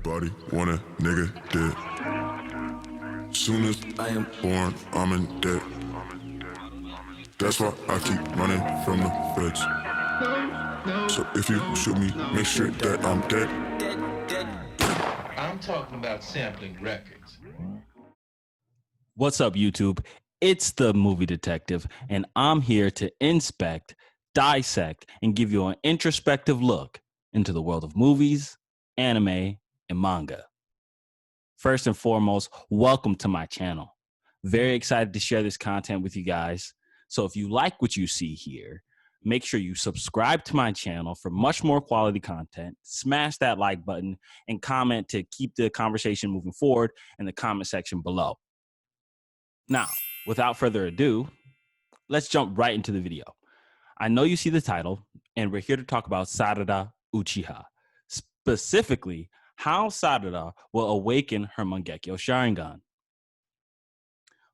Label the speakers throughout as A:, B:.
A: Everybody want a nigga dead. Soon as I am born, I'm in debt. That's why I keep running from the feds. So if you shoot me, make sure that I'm dead.
B: I'm talking about sampling records.
C: What's up, YouTube? It's the Movie Detective, and I'm here to inspect, dissect, and give you an introspective look into the world of movies, anime, and manga. First and foremost, welcome to my channel. Very excited to share this content with you guys. So if you like what you see here, make sure you subscribe to my channel for much more quality content, smash that like button, and comment to keep the conversation moving forward in the comment section below. Now, without further ado, let's jump right into the video. I know you see the title, and we're here to talk about Sarada Uchiha, specifically how Sarada will awaken her Mangekyou Sharingan.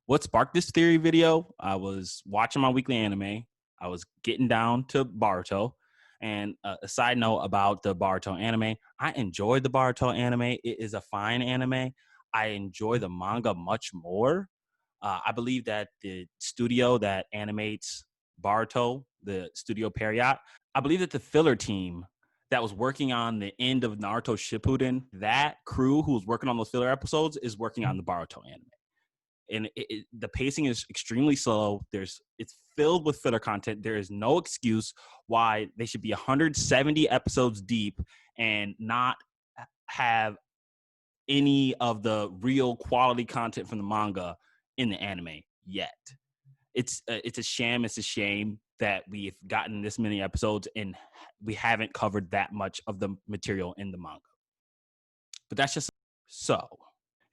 C: What sparked this theory video? I was watching my weekly anime. I was getting down to Boruto. And a side note about the Boruto anime, I enjoyed the Boruto anime. It is a fine anime. I enjoy the manga much more. I believe that the studio that animates Boruto, the Studio Period, I believe that the filler team that was working on the end of Naruto Shippuden, that crew who was working on those filler episodes is working on the Boruto anime. And the pacing is extremely slow. It's filled with filler content. There is no excuse why they should be 170 episodes deep and not have any of the real quality content from the manga in the anime yet. It's a sham. It's a shame that we've gotten this many episodes and we haven't covered that much of the material in the manga. But that's just so.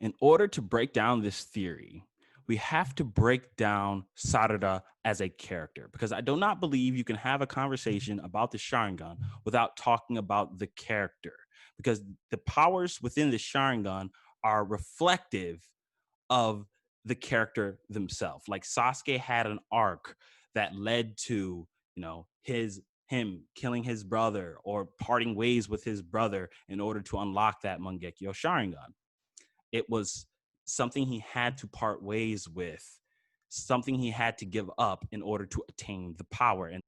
C: In order to break down this theory, we have to break down Sarada as a character, because I do not believe you can have a conversation about the Sharingan without talking about the character, because the powers within the Sharingan are reflective of the character themselves. Like Sasuke had an arc that led to, him killing his brother or parting ways with his brother in order to unlock that Mangekyou Sharingan. It was something he had to part ways with, something he had to give up in order to attain the power. And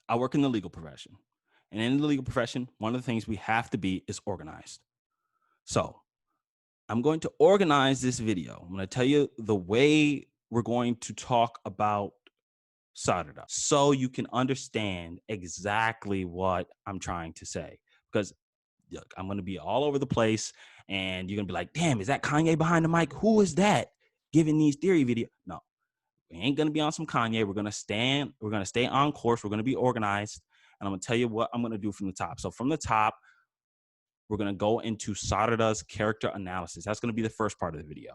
C: I work in the legal profession. And in the legal profession, one of the things we have to be is organized. So I'm going to organize this video. I'm going to tell you the way we're going to talk about Sarada so you can understand exactly what I'm trying to say. Because look, I'm going to be all over the place and you're going to be like, damn, is that Kanye behind the mic? Who is that giving these theory videos? No, we ain't going to be on some Kanye. We're going to stay on course. We're going to be organized. And I'm going to tell you what I'm going to do from the top. So from the top, we're going to go into Sarada's character analysis. That's going to be the first part of the video.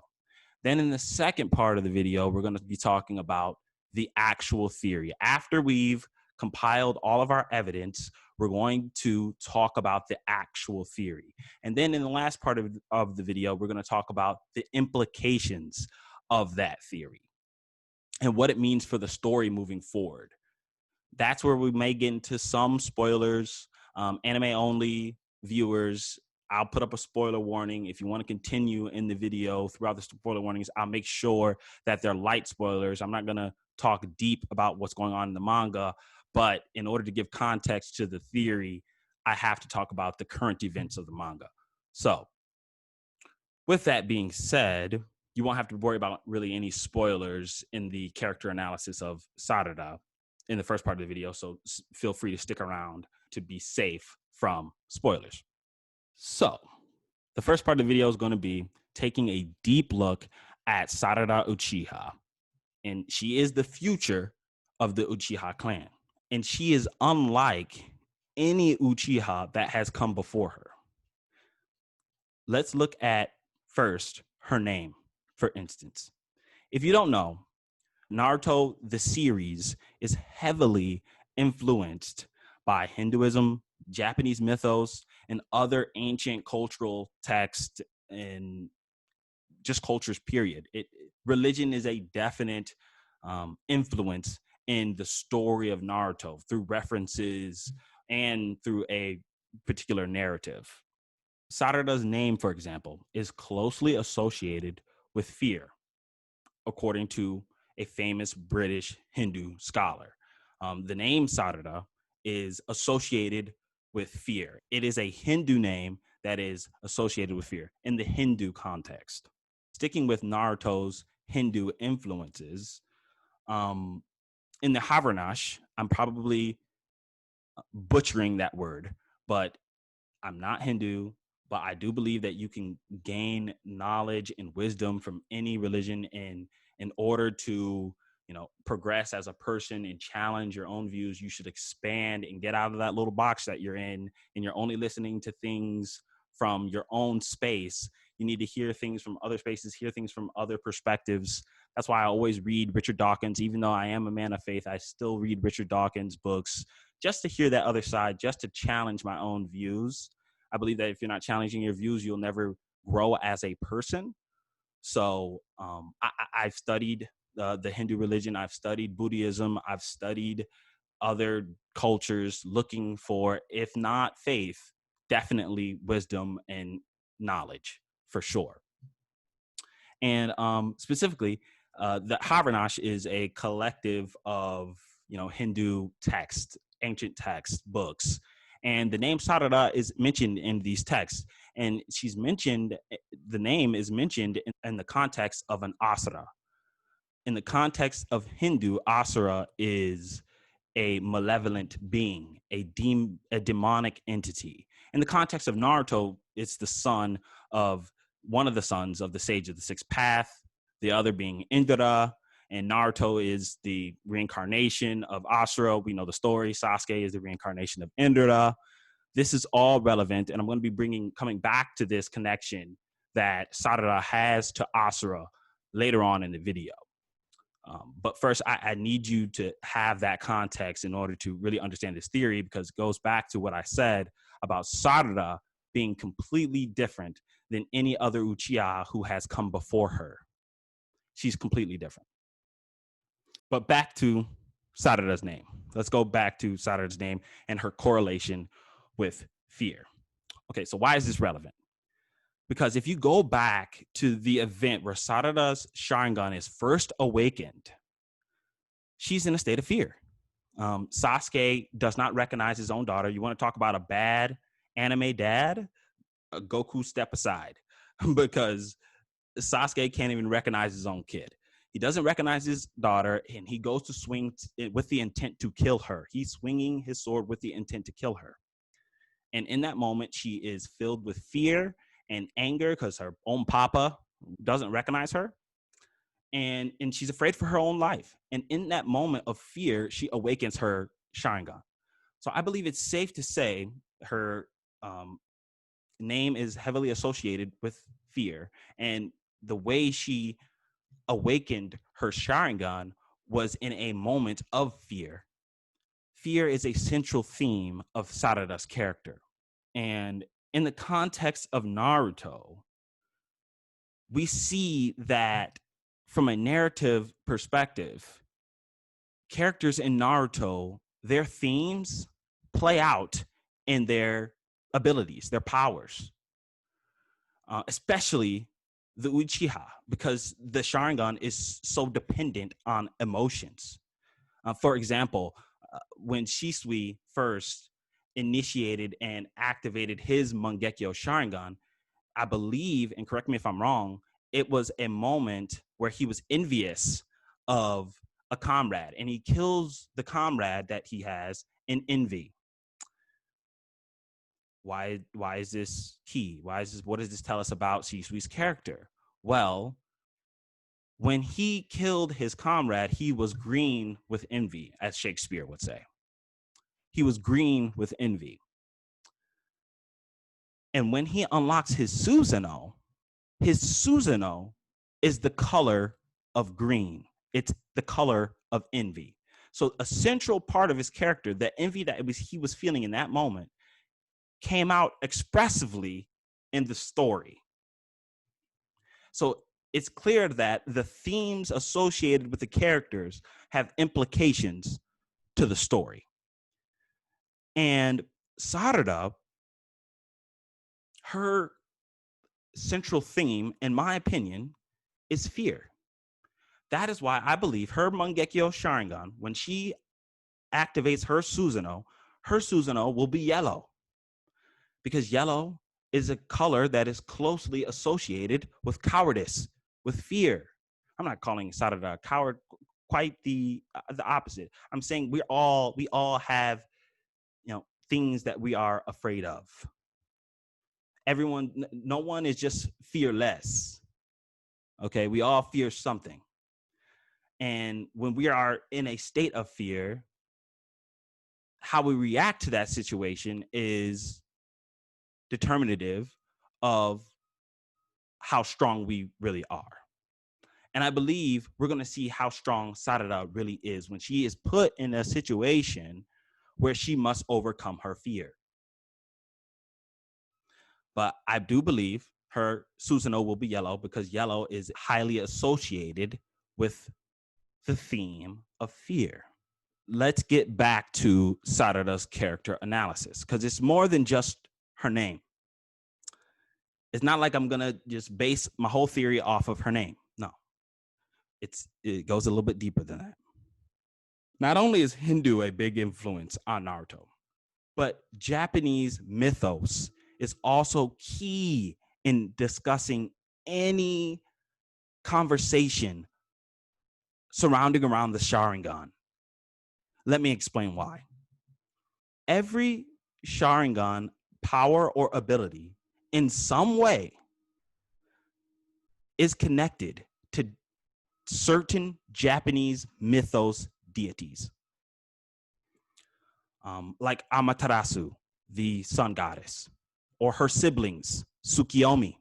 C: Then in the second part of the video, we're going to be talking about the actual theory. After we've compiled all of our evidence, we're going to talk about the actual theory. And then in the last part of the video, we're going to talk about the implications of that theory and what it means for the story moving forward. That's where we may get into some spoilers, anime only viewers. I'll put up a spoiler warning. If you want to continue in the video throughout the spoiler warnings, I'll make sure that they're light spoilers. I'm not going to talk deep about what's going on in the manga, but in order to give context to the theory, I have to talk about the current events of the manga. So with that being said, you won't have to worry about really any spoilers in the character analysis of Sarada in the first part of the video. So feel free to stick around to be safe from spoilers. So the first part of the video is going to be taking a deep look at Sarada Uchiha. And she is the future of the Uchiha clan. And she is unlike any Uchiha that has come before her. Let's look at first her name, for instance. If you don't know, Naruto, the series, is heavily influenced by Hinduism, Japanese mythos, and other ancient cultural texts and just cultures, period. Religion is a definite influence in the story of Naruto through references and through a particular narrative. Sarada's name, for example, is closely associated with fear, according to a famous British Hindu scholar. The name Sarada is associated with fear. It is a Hindu name that is associated with fear in the Hindu context. Sticking with Naruto's Hindu influences, in the Havarnash, I'm probably butchering that word, but I'm not Hindu, but I do believe that you can gain knowledge and wisdom from any religion in order to, progress as a person and challenge your own views. You should expand and get out of that little box that you're in, and you're only listening to things from your own space. You need to hear things from other spaces, hear things from other perspectives. That's why I always read Richard Dawkins. Even though I am a man of faith, I still read Richard Dawkins books just to hear that other side, just to challenge my own views. I believe that if you're not challenging your views, you'll never grow as a person. So I've studied the Hindu religion. I've studied Buddhism. I've studied other cultures looking for, if not faith, definitely wisdom and knowledge for sure. And specifically, the Havarnash is a collective of Hindu texts, ancient text books, and the name Sarada is mentioned in these texts. And the name is mentioned in the context of an Asura. In the context of Hindu, Asura is a malevolent being, a demonic entity. In the context of Naruto, it's the son of one of the sons of the Sage of the Sixth Path, the other being Indra, and Naruto is the reincarnation of Asura. We know the story. Sasuke is the reincarnation of Indra. This is all relevant, and I'm going to be coming back to this connection that Sarada has to Asura later on in the video. But first, I need you to have that context in order to really understand this theory, because it goes back to what I said about Sarada being completely different than any other Uchiha who has come before her. She's completely different. But back to Sarada's name. Let's go back to Sarada's name and her correlation with fear. Okay, so why is this relevant? Because if you go back to the event where Sarada's Sharingan is first awakened, she's in a state of fear. Sasuke does not recognize his own daughter. You want to talk about a bad anime dad? Goku, step aside, because Sasuke can't even recognize his own kid. He doesn't recognize his daughter, and he goes to swing with the intent to kill her. He's swinging his sword with the intent to kill her. And in that moment, she is filled with fear and anger because her own papa doesn't recognize her. And she's afraid for her own life. And in that moment of fear, she awakens her Sharingan. So I believe it's safe to say her name is heavily associated with fear. And the way she awakened her Sharingan was in a moment of fear. Fear is a central theme of Sarada's character. And in the context of Naruto, we see that from a narrative perspective, characters in Naruto, their themes play out in their abilities, their powers, especially the Uchiha, because the Sharingan is so dependent on emotions. For example, when Shisui first initiated and activated his Mangekyou Sharingan, I believe, and correct me if I'm wrong, it was a moment where he was envious of a comrade, and he kills the comrade that he has in envy. Why is this key? What does this tell us about Shisui's character? Well, when he killed his comrade, he was green with envy, as Shakespeare would say. He was green with envy. And when he unlocks his Susanoo is the color of green. It's the color of envy. So a central part of his character, the envy that he was feeling in that moment, came out expressively in the story. So it's clear that the themes associated with the characters have implications to the story. And Sarada, her central theme, in my opinion, is fear. That is why I believe her Mangekyou Sharingan, when she activates her Susanoo will be yellow. Because yellow is a color that is closely associated with cowardice, with fear. I'm not calling Sarada a coward, quite the opposite. I'm saying we all have, things that we are afraid of. No one is just fearless. Okay, we all fear something. And when we are in a state of fear, how we react to that situation is determinative of how strong we really are. And I believe we're going to see how strong Sarada really is when she is put in a situation where she must overcome her fear. But I do believe her Susanoo will be yellow because yellow is highly associated with the theme of fear. Let's get back to Sarada's character analysis because it's more than just her name. It's not like I'm going to just base my whole theory off of her name. No, it goes a little bit deeper than that. Not only is Hindu a big influence on Naruto, but Japanese mythos is also key in discussing any conversation surrounding around the Sharingan. Let me explain why. Every Sharingan power or ability in some way is connected to certain Japanese mythos deities. Like Amaterasu, the sun goddess, or her siblings, Tsukiyomi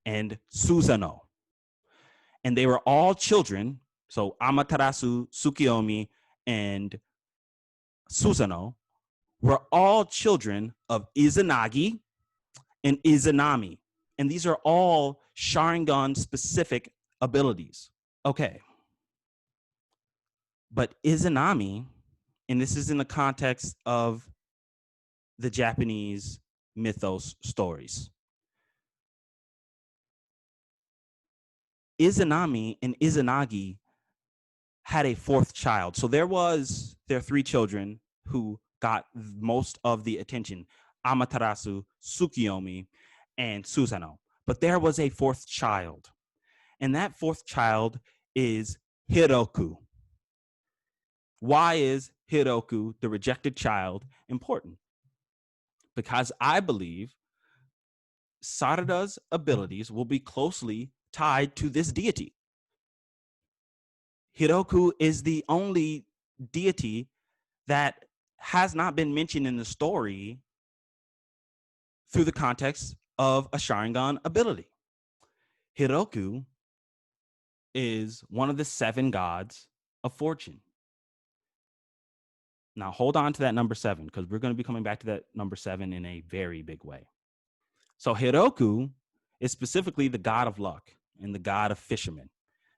C: and Susanoo. And they were all children. So Amaterasu, Tsukiyomi, and Susanoo were all children of Izanagi and Izanami. And these are all Sharingan-specific abilities. Okay. But Izanami, and this is in the context of the Japanese mythos stories, Izanami and Izanagi had a fourth child. So there are three children who got most of the attention: Amaterasu, Tsukiyomi, and Susanoo. But there was a fourth child. And that fourth child is Hiroku. Why is Hiroku, the rejected child, important? Because I believe Sarada's abilities will be closely tied to this deity. Hiroku is the only deity that has not been mentioned in the story through the context of a Sharingan ability. Hiroku is one of the 7 gods of fortune. Now, hold on to that number 7, because we're going to be coming back to that number 7 in a very big way. So Hiroku is specifically the god of luck and the god of fishermen.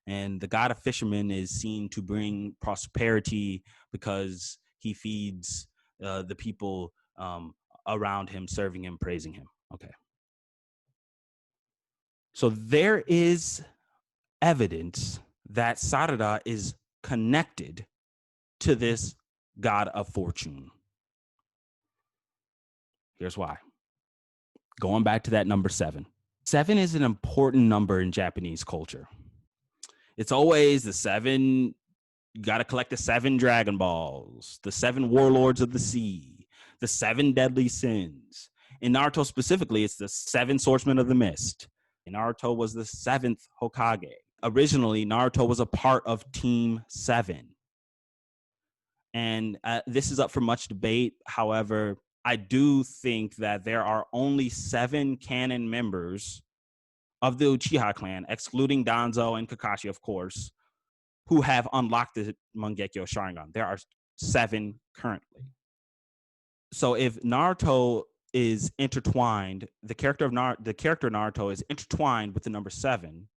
C: And the god of fishermen is seen to bring prosperity because he feeds the people around him, serving him, praising him. Okay. So there is evidence that Sarada is connected to this god of fortune. Here's why. Going back to that number 7. 7 is an important number in Japanese culture. It's always the 7, you got to collect the 7 Dragon Balls, the 7 Warlords of the Sea, the 7 Deadly Sins. In Naruto specifically, it's the 7 Swordsmen of the Mist. Naruto was the 7th Hokage. Originally, Naruto was a part of Team 7. And this is up for much debate. However, I do think that there are only 7 canon members of the Uchiha clan, excluding Danzo and Kakashi, of course, who have unlocked the Mangekyou Sharingan. There are 7 currently. So if Naruto is intertwined, the character Naruto is intertwined with the number 7,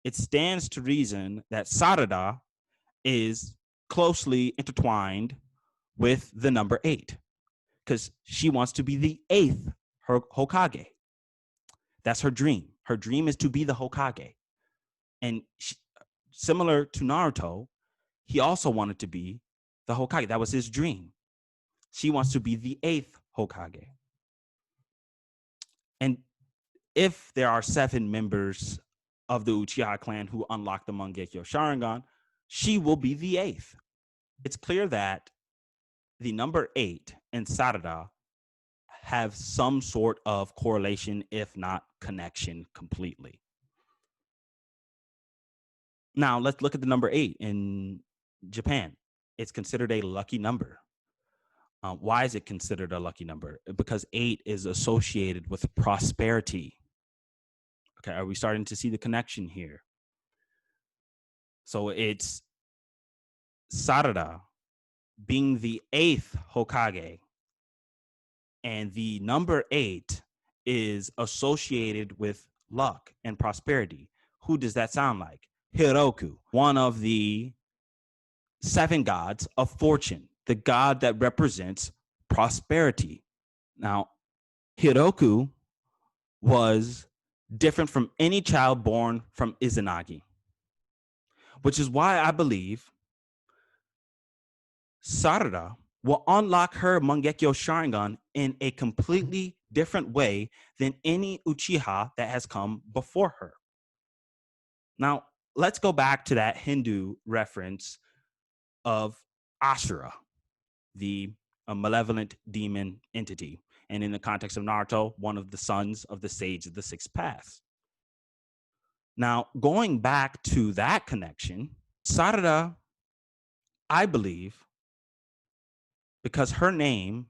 C: it stands to reason that Sarada is closely intertwined with the number 8, because she wants to be the 8th her Hokage. That's her dream. Her dream is to be the Hokage. And similar to Naruto, he also wanted to be the Hokage. That was his dream. She wants to be the 8th Hokage. And if there are 7 members of the Uchiha clan who unlock the Mangekyou Sharingan, she will be the 8th. It's clear that the number 8 and Sarada have some sort of correlation, if not connection completely. Now, let's look at the number 8 in Japan. It's considered a lucky number. Why is it considered a lucky number? Because 8 is associated with prosperity. Okay, are we starting to see the connection here? So it's Sarada being the 8th Hokage, and the number 8 is associated with luck and prosperity. Who does that sound like? Hiroku, one of the 7 gods of fortune, the god that represents prosperity. Now, Hiroku was different from any child born from Izanagi, which is why I believe Sarada will unlock her Mangekyou Sharingan in a completely different way than any Uchiha that has come before her. Now, let's go back to that Hindu reference of Ashura, the malevolent demon entity. And in the context of Naruto, one of the sons of the sage of the 6 paths. Now, going back to that connection, Sarada, I believe, because her name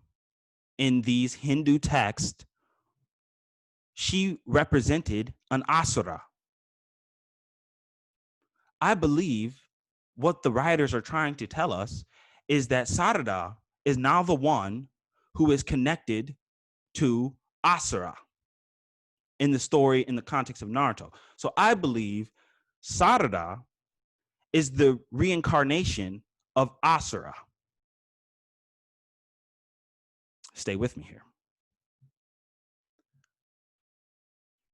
C: in these Hindu texts, she represented an Asura. I believe what the writers are trying to tell us is that Sarada is now the one who is connected to Asura in the story, in the context of Naruto. So I believe Sarada is the reincarnation of Asura. Stay with me here.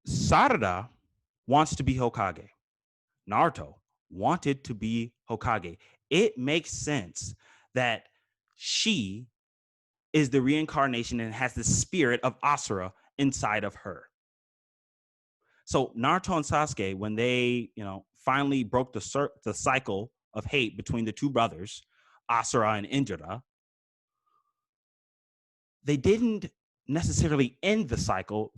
C: Sarada wants to be Hokage. Naruto wanted to be Hokage. It makes sense that she is the reincarnation and has the spirit of Asura inside of her. So Naruto and Sasuke, when they, finally broke the cycle of hate between the 2 brothers, Asura and Indra, they didn't necessarily end the cycle.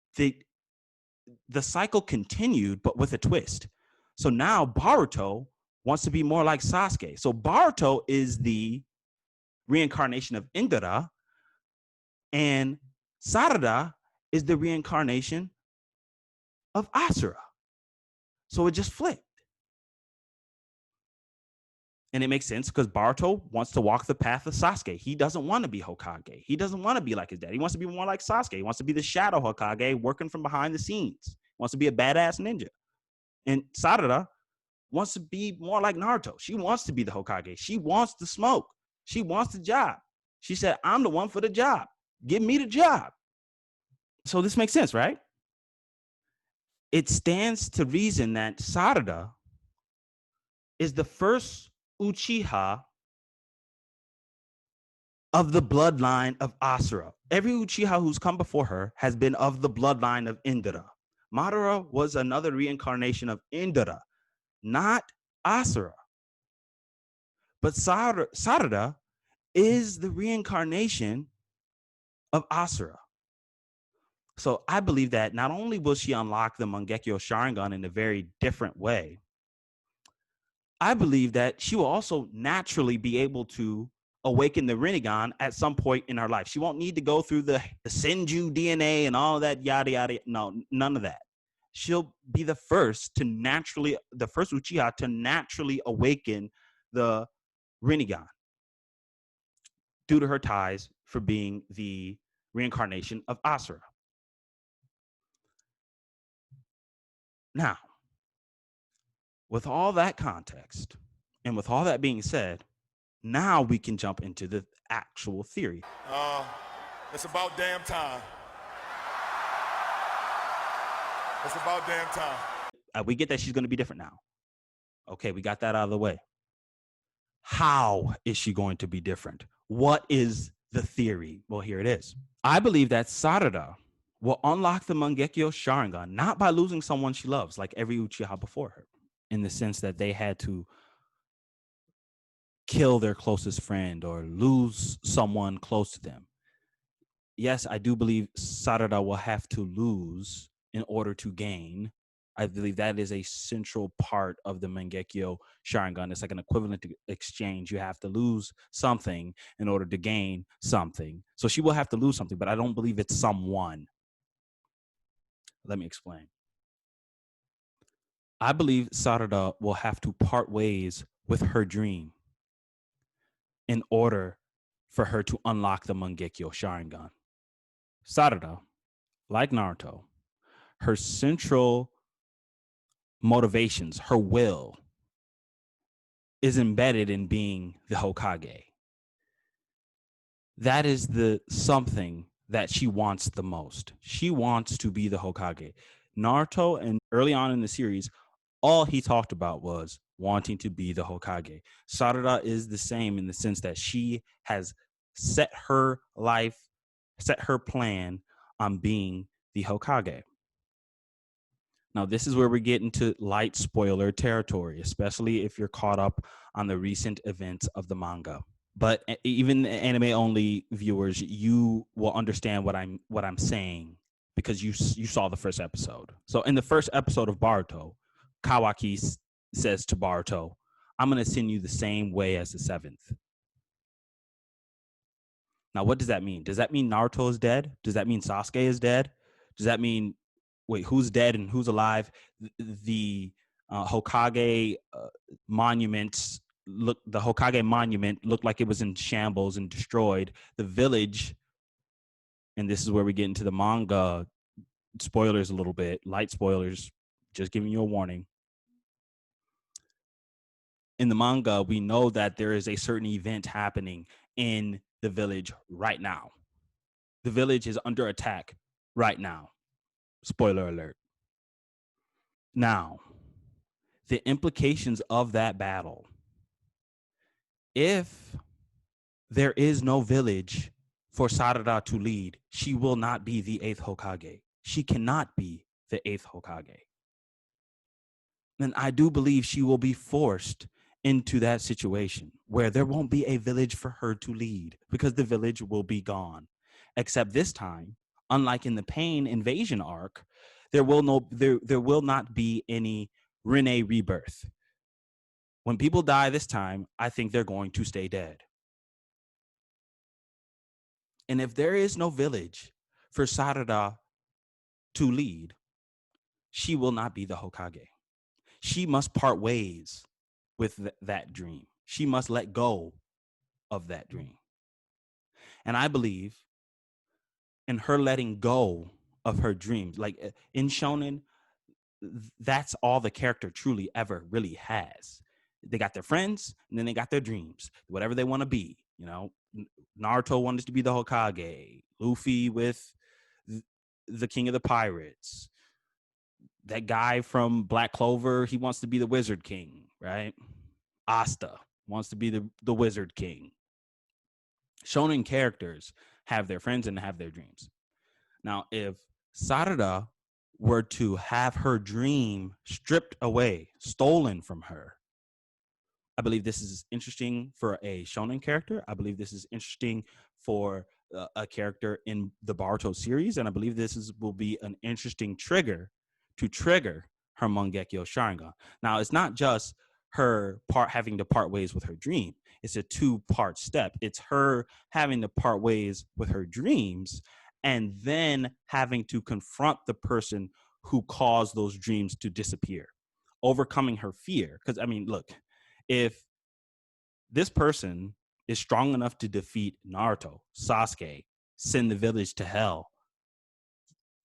C: The cycle continued, but with a twist. So now Boruto wants to be more like Sasuke. So Boruto is the reincarnation of Indra, and Sarada is the reincarnation of Asura. So it just flipped. And it makes sense because Boruto wants to walk the path of Sasuke. He doesn't want to be Hokage. He doesn't want to be like his dad. He wants to be more like Sasuke. He wants to be the shadow Hokage working from behind the scenes. He wants to be a badass ninja. And Sarada wants to be more like Naruto. She wants to be the Hokage. She wants to smoke. She wants the job. She said, I'm the one for the job. Give me the job. So this makes sense, right? It stands to reason that Sarada is the first Uchiha of the bloodline of Asura. Every Uchiha who's come before her has been of the bloodline of Indra. Madara was another reincarnation of Indra, not Asura. But Sarada is the reincarnation of Asura. So I believe that not only will she unlock the Mangekyou Sharingan in a very different way, I believe that she will also naturally be able to awaken the Rinnegan at some point in her life. She won't need to go through the Senju DNA and all that yada yada. No, none of that. She'll be the first Uchiha to naturally awaken the Rinnegan due to her ties for being the reincarnation of Asura. Now, with all that context and with all that being said, now we can jump into the actual theory.
D: It's about damn time. It's about damn time.
C: We get that she's going to be different now. Okay, we got that out of the way. How is she going to be different? What is the theory? Well, here it is. I believe that Sarada will unlock the Mangekyou Sharingan not by losing someone she loves, like every Uchiha before her, in the sense that they had to kill their closest friend or lose someone close to them. Yes, I do believe Sarada will have to lose in order to gain. I believe that is a central part of the Mangekyou Sharingan. It's like an equivalent to exchange. You have to lose something in order to gain something. So she will have to lose something, but I don't believe it's someone. Let me explain. I believe Sarada will have to part ways with her dream in order for her to unlock the Mangekyou Sharingan. Sarada, like Naruto, her central motivations, her will, is embedded in being the Hokage. That is the something that she wants the most. She wants to be the Hokage. Naruto, and early on in the series, all he talked about was wanting to be the Hokage. Sarada is the same in the sense that she has set her life, set her plan on being the Hokage. Now, this is where we get into light spoiler territory, especially if you're caught up on the recent events of the manga. But even anime-only viewers, you will understand what I'm saying because you saw the first episode. So in the first episode of Boruto, Kawaki says to Boruto, "I'm going to send you the same way as the seventh." Now, what does that mean? Does that mean Naruto is dead? Does that mean Sasuke is dead? Does that mean, wait, who's dead and who's alive? The Hokage monuments the Hokage monument looked like it was in shambles and destroyed. The village, and this is where we get into the manga spoilers a little bit, light spoilers, just giving you a warning. In the manga, we know that there is a certain event happening in the village right now. The village is under attack right now. Spoiler alert. Now, the implications of that battle. If there is no village for Sarada to lead, she will not be the 8th Hokage. She cannot be the 8th Hokage. And I do believe she will be forced into that situation where there won't be a village for her to lead because the village will be gone. Except this time, unlike in the Pain Invasion arc, there will not be any Rene rebirth. When people die this time, I think they're going to stay dead. And if there is no village for Sarada to lead, she will not be the Hokage. She must part ways with that dream. She must let go of that dream. And I believe in her letting go of her dreams. Like in Shonen, that's all the character truly ever really has. They got their friends and then they got their dreams, whatever they want to be. You know, Naruto wanted to be the Hokage, Luffy with the King of the Pirates. That guy from Black Clover, he wants to be the Wizard King, right? Asta wants to be the Wizard King. Shonen characters have their friends and have their dreams. Now, if Sarada were to have her dream stripped away, stolen from her, I believe this is interesting for a shonen character. I believe this is interesting for a character in the Boruto series, and I believe will be an interesting trigger to trigger her Mangekyou Sharingan. Now, it's not just her having to part ways with her dream. It's a two-part step. It's her having to part ways with her dreams and then having to confront the person who caused those dreams to disappear, overcoming her fear. Because, I mean, look, if this person is strong enough to defeat Naruto, Sasuke, send the village to hell,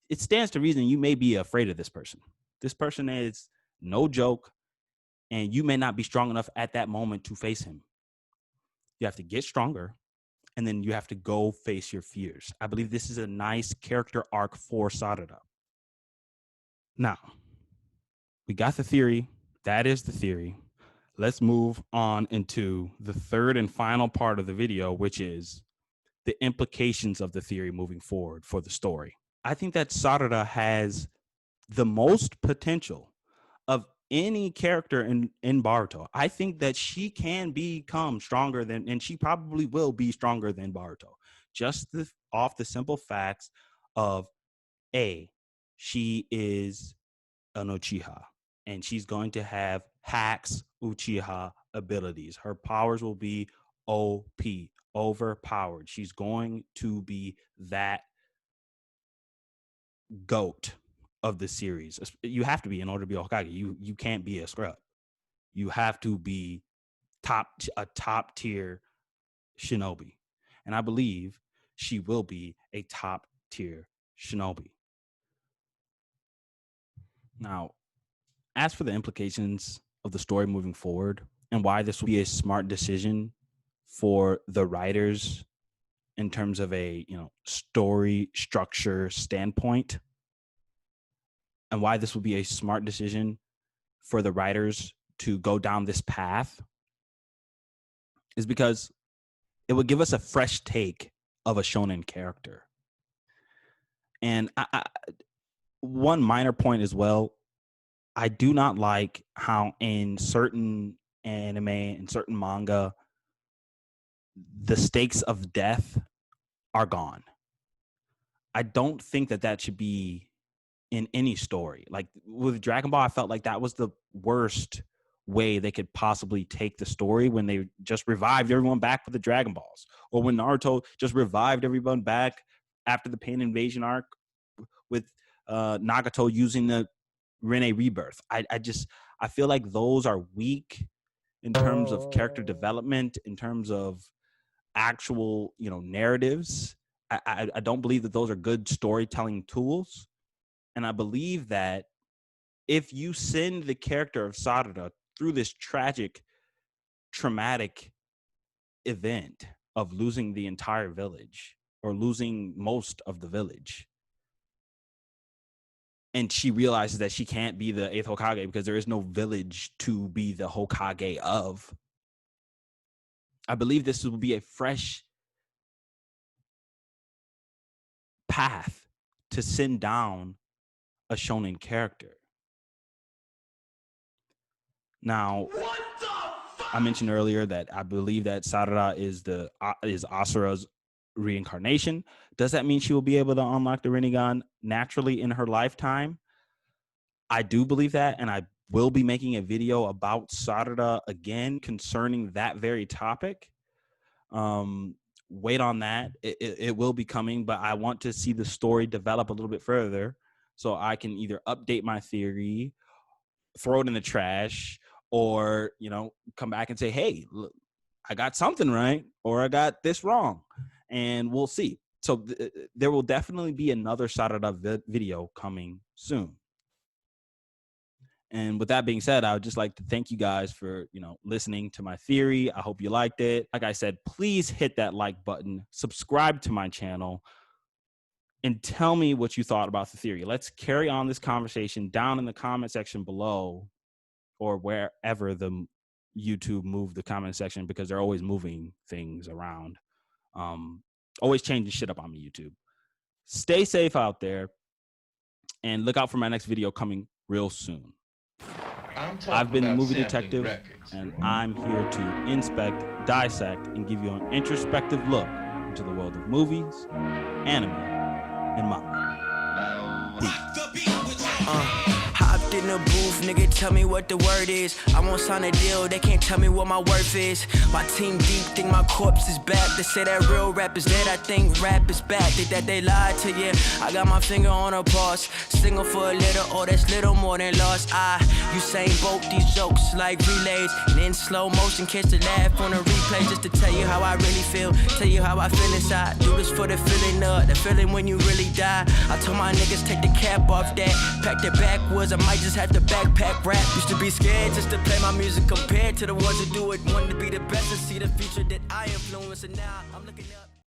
C: it stands to reason you may be afraid of this person. This person is no joke, and you may not be strong enough at that moment to face him. You have to get stronger, and then you have to go face your fears. I believe this is a nice character arc for Sarada. Now, we got the theory. That is the theory. Let's move on into the third and final part of the video, which is the implications of the theory moving forward for the story. I think that Sarada has the most potential of any character in Boruto. I think that she can become stronger than, and she probably will be stronger than Boruto, just off the simple facts of she is an Uchiha, and she's going to have hacks Uchiha abilities. Her powers will be OP, overpowered. She's going to be that GOAT of the series. You have to be in order to be a Hokage. You can't be a scrub. You have to be a top tier shinobi. And I believe she will be a top tier shinobi. Now, as for the implications of the story moving forward and why this will be a smart decision for the writers in terms of a story structure standpoint, and why this will be a smart decision for the writers to go down this path, is because it would give us a fresh take of a shonen character. And one minor point as well, I do not like how in certain anime and certain manga, the stakes of death are gone. I don't think that should be in any story. Like with Dragon Ball, I felt like that was the worst way they could possibly take the story, when they just revived everyone back with the Dragon Balls, or when Naruto just revived everyone back after the Pain Invasion arc with Nagato using the Rene rebirth. I feel like those are weak in terms of character development, in terms of actual narratives. I don't believe that those are good storytelling tools. And I believe that if you send the character of Sarada through this tragic, traumatic event of losing the entire village, or losing most of the village, and she realizes that she can't be the 8th Hokage because there is no village to be the Hokage of, I believe this will be a fresh path to send down a shonen character. Now, I mentioned earlier that I believe that Sarada is Asura's reincarnation. Does that mean she will be able to unlock the Rinnegan naturally in her lifetime? I do believe that, and I will be making a video about Sarada again concerning that very topic. Wait on that. It will be coming, but I want to see the story develop a little bit further so I can either update my theory, throw it in the trash, or come back and say, hey, look, I got something right, or I got this wrong, and we'll see. So there will definitely be another Sarada video coming soon. And with that being said, I would just like to thank you guys for, listening to my theory. I hope you liked it. Like I said, please hit that like button, subscribe to my channel, and tell me what you thought about the theory. Let's carry on this conversation down in the comment section below, or wherever the YouTube moved the comment section, because they're always moving things around. Always changing shit up on me, YouTube. Stay safe out there, and look out for my next video coming real soon. I've been the Movie Detective, and I'm here to inspect, dissect, and give you an introspective look into the world of movies, anime, and manga. Peace.
D: Hopped in the booth, nigga, tell me what the word is. I won't sign a deal, they can't tell me what my worth is. My team deep, think my corpse is back. They say that real rap is dead, I think rap is back. Think that they lied to you, I got my finger on a pulse. Single for a little, oh that's little more than lost. Usain Bolt these jokes like relays, and in slow motion catch the laugh on a replay. Just to tell you how I really feel, tell you how I feel inside. Do this for the feeling when you really die. I told my niggas take the cap off that, pack it backwards, I might just have to backpack rap. Used to be scared just to play my music compared to the ones that do it. Wanted to be the best and see the future that I influence, and now I'm looking up.